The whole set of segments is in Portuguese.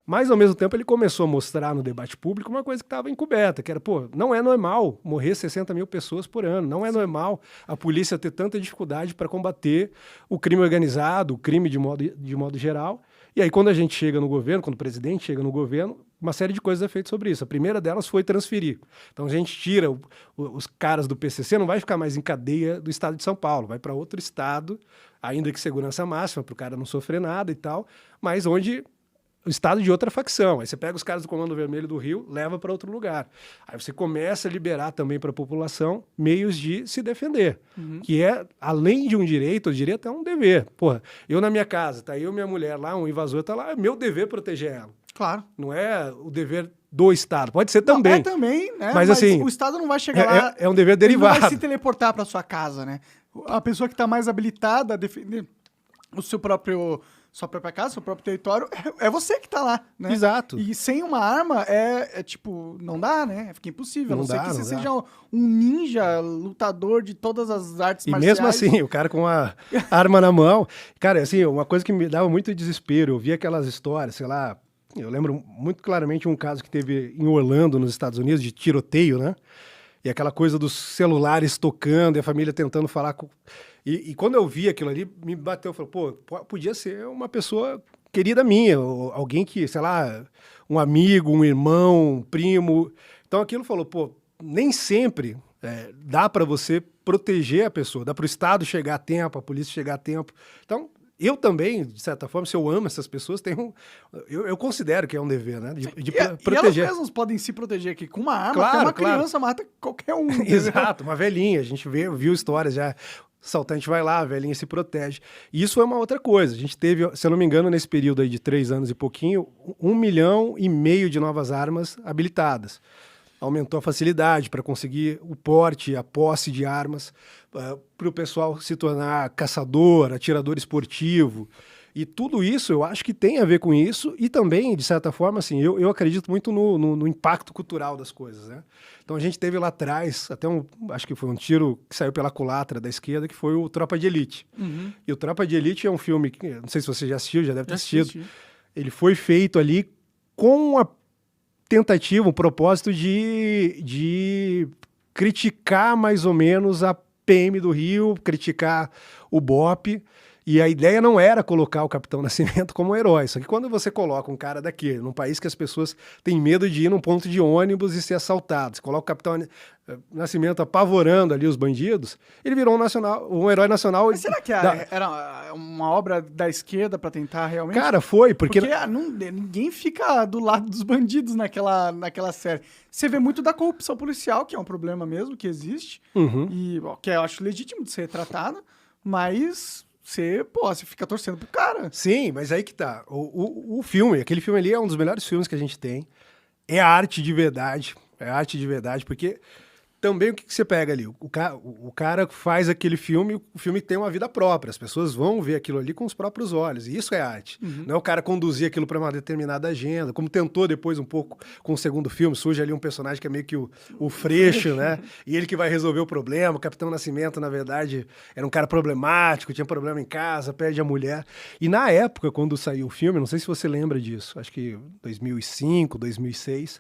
Mas, ao mesmo tempo, ele começou a mostrar no debate público uma coisa que estava encoberta, que era, pô, não é normal morrer 60 mil pessoas por ano, não é normal a polícia ter tanta dificuldade para combater o crime organizado, o crime de modo geral. E aí, quando a gente chega no governo, quando o presidente chega no governo, uma série de coisas é feita sobre isso. A primeira delas foi transferir. Então, a gente tira os caras do PCC, não vai ficar mais em cadeia do estado de São Paulo, vai para outro estado, ainda que segurança máxima, para o cara não sofrer nada e tal, mas onde... o estado de outra facção. Aí você pega os caras do Comando Vermelho do Rio, leva para outro lugar. Aí você começa a liberar também para a população meios de se defender, que é, além de um direito, o direito é um dever. Porra, eu na minha casa, tá eu e minha mulher lá, um invasor tá lá, é meu dever proteger ela. Claro. Não é o dever do Estado. Pode ser também. Não, é também, né? Mas assim, o Estado não vai chegar lá... É um dever derivado. Ele não vai se teleportar para sua casa, né? A pessoa que está mais habilitada a defender sua própria casa, seu próprio território, é você que tá lá, né? Exato. E sem uma arma, tipo, não dá, né? Fica impossível. Não a não ser dá, que você não seja um ninja, lutador de todas as artes E marciais. mesmo assim, o cara com a arma na mão... Cara, assim, uma coisa que me dava muito desespero, eu via aquelas histórias, sei lá... Eu lembro muito claramente um caso que teve em Orlando, nos Estados Unidos, de tiroteio, né? E aquela coisa dos celulares tocando e a família tentando falar com... E quando eu vi aquilo ali, me bateu, falei, pô, podia ser uma pessoa querida minha, ou alguém que, sei lá, um amigo, um irmão, um primo. Então aquilo falou, pô, nem sempre dá para você proteger a pessoa, dá para o Estado chegar a tempo, a polícia chegar a tempo. Então, eu também, de certa forma, se eu amo essas pessoas, eu considero que é um dever, né? De proteger. E elas mesmas podem se proteger aqui com uma arma, claro, até uma claro. criança mata qualquer um. Exato, uma velhinha, a gente viu histórias já, o assaltante vai lá, a velhinha se protege. E isso é uma outra coisa, a gente teve, se eu não me engano, nesse período aí de 3 anos e pouquinho, 1,5 milhão de novas armas habilitadas. Aumentou a facilidade para conseguir o porte, a posse de armas, para o pessoal se tornar caçador, atirador esportivo. E tudo isso eu acho que tem a ver com isso e também, de certa forma, assim, eu acredito muito no impacto cultural das coisas, né? Então a gente teve lá atrás, até acho que foi um tiro que saiu pela culatra da esquerda, que foi o Tropa de Elite. Uhum. E o Tropa de Elite é um filme, que, não sei se você já assistiu, já deve ter assistido. Assisti. Ele foi feito ali com a tentativa, um propósito de criticar mais ou menos a PM do Rio, criticar o BOPE, e a ideia não era colocar o Capitão Nascimento como um herói, só que quando você coloca um cara daquele, num país que as pessoas têm medo de ir num ponto de ônibus e ser assaltado, você coloca o Capitão Nascimento apavorando ali os bandidos, ele virou um herói nacional. Mas será que era uma obra da esquerda pra tentar realmente? Cara, foi, porque ninguém fica do lado dos bandidos naquela série. Você vê muito da corrupção policial, que é um problema mesmo, que existe, e que eu acho legítimo de ser retratado, mas você fica torcendo pro cara. Sim, mas aí que tá. O filme, aquele filme ali é um dos melhores filmes que a gente tem. É arte de verdade. É arte de verdade, porque também o que você pega ali? O cara faz aquele filme, o filme tem uma vida própria. As pessoas vão ver aquilo ali com os próprios olhos. E isso é arte. Não é o cara conduzir aquilo para uma determinada agenda, como tentou depois um pouco com o segundo filme. Surge ali um personagem que é meio que o Freixo, né? E ele que vai resolver o problema. O Capitão Nascimento, na verdade, era um cara problemático, tinha problema em casa, perde a mulher. E na época, quando saiu o filme, não sei se você lembra disso, acho que 2005, 2006...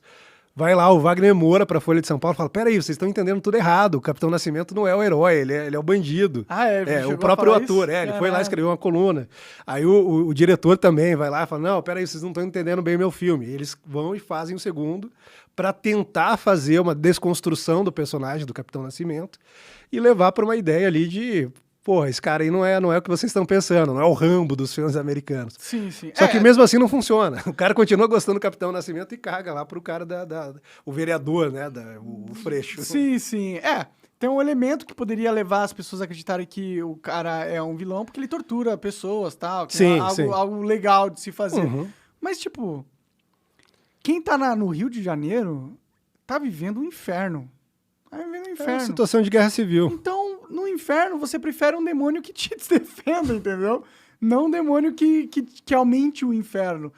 Vai lá o Wagner Moura pra Folha de São Paulo e fala, peraí, vocês estão entendendo tudo errado, o Capitão Nascimento não é o herói, ele é o bandido. O próprio ator, ele foi lá escrever uma coluna. Aí o diretor também vai lá e fala, não, peraí, vocês não estão entendendo bem o meu filme. E eles vão e fazem o segundo pra tentar fazer uma desconstrução do personagem do Capitão Nascimento e levar pra uma ideia ali de... Porra, esse cara aí não é o que vocês estão pensando, não é o Rambo dos filmes americanos. Sim, sim. Só que mesmo assim não funciona. O cara continua gostando do Capitão Nascimento e caga lá pro cara o vereador, né, o Freixo. Sim, sim. Tem um elemento que poderia levar as pessoas a acreditarem que o cara é um vilão, porque ele tortura pessoas, tal, que sim, é algo legal de se fazer. Mas, tipo, quem tá no Rio de Janeiro tá vivendo um inferno. Tá vivendo um inferno. É uma situação de guerra civil. Então, no inferno, você prefere um demônio que te defenda, entendeu? Não um demônio que aumente o inferno.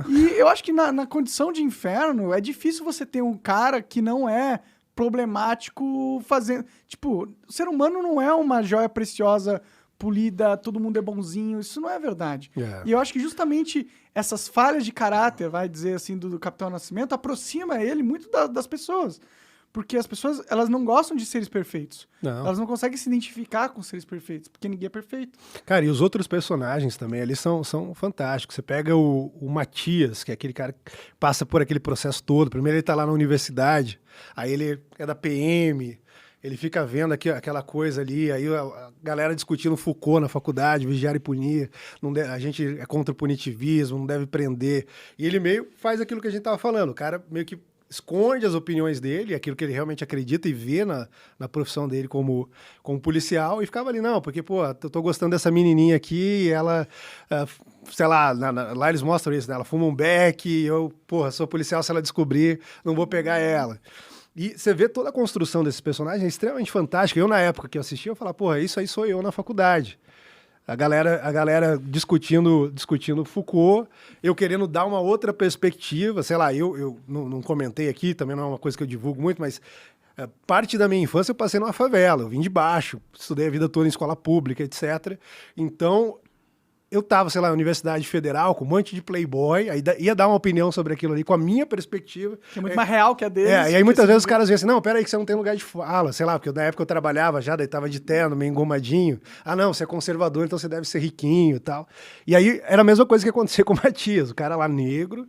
E eu acho que na condição de inferno, é difícil você ter um cara que não é problemático fazendo... Tipo, o ser humano não é uma joia preciosa polida, todo mundo é bonzinho. Isso não é verdade. É. E eu acho que justamente essas falhas de caráter, vai dizer assim, do Capitão Nascimento, aproxima ele muito das pessoas. Porque as pessoas, elas não gostam de seres perfeitos. Não. Elas não conseguem se identificar com seres perfeitos, porque ninguém é perfeito. Cara, e os outros personagens também ali são fantásticos. Você pega o Matias, que é aquele cara que passa por aquele processo todo. Primeiro ele tá lá na universidade, aí ele é da PM, ele fica vendo aquela coisa ali, aí a galera discutindo Foucault na faculdade, vigiar e punir, a gente é contra o punitivismo, não deve prender. E ele meio faz aquilo que a gente tava falando, o cara meio que esconde as opiniões dele, aquilo que ele realmente acredita e vê na profissão dele como policial, e ficava ali, não, porque, pô, eu tô gostando dessa menininha aqui, e ela, sei lá, lá eles mostram isso, né? Ela fuma um beck, e eu, porra, sou policial, se ela descobrir, não vou pegar ela. E você vê toda a construção desses personagens, é extremamente fantástica. Eu, na época que eu assisti, eu falava, porra, isso aí sou eu na faculdade. A galera discutindo Foucault, eu querendo dar uma outra perspectiva, sei lá, eu não comentei aqui, também não é uma coisa que eu divulgo muito, mas parte da minha infância eu passei numa favela, eu vim de baixo, estudei a vida toda em escola pública, etc. Então, eu tava, sei lá, na Universidade Federal, com um monte de playboy, aí ia dar uma opinião sobre aquilo ali, com a minha perspectiva. Que é muito mais real que a deles. E aí muitas vezes os caras vêm assim, não, peraí que você não tem lugar de fala, sei lá, porque na época eu trabalhava já, daí tava de terno, meio engomadinho. Ah, não, você é conservador, então você deve ser riquinho e tal. E aí era a mesma coisa que acontecia com o Matias, o cara lá negro,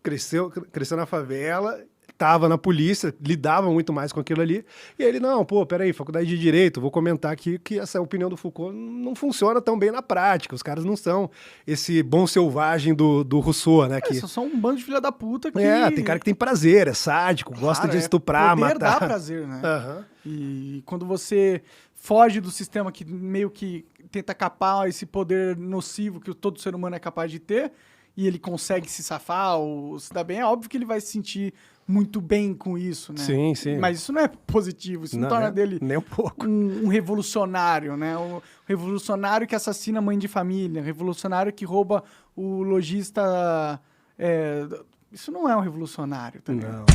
cresceu na favela, tava na polícia, lidava muito mais com aquilo ali, e ele, não, pô, peraí, faculdade de Direito, vou comentar aqui que essa opinião do Foucault não funciona tão bem na prática, os caras não são esse bom selvagem do Rousseau, né? Só são um bando de filha da puta que... tem cara que tem prazer, é sádico, gosta de estuprar, poder matar. dá prazer, né? Uhum. E quando você foge do sistema que meio que tenta capar esse poder nocivo que todo ser humano é capaz de ter, e ele consegue se safar ou se dar bem, é óbvio que ele vai se sentir muito bem com isso, né? Sim, sim. Mas isso não é positivo, isso não torna dele nem um pouco. Um revolucionário, né? Um revolucionário que assassina a mãe de família, um revolucionário que rouba o lojista... Isso não é um revolucionário também. Não.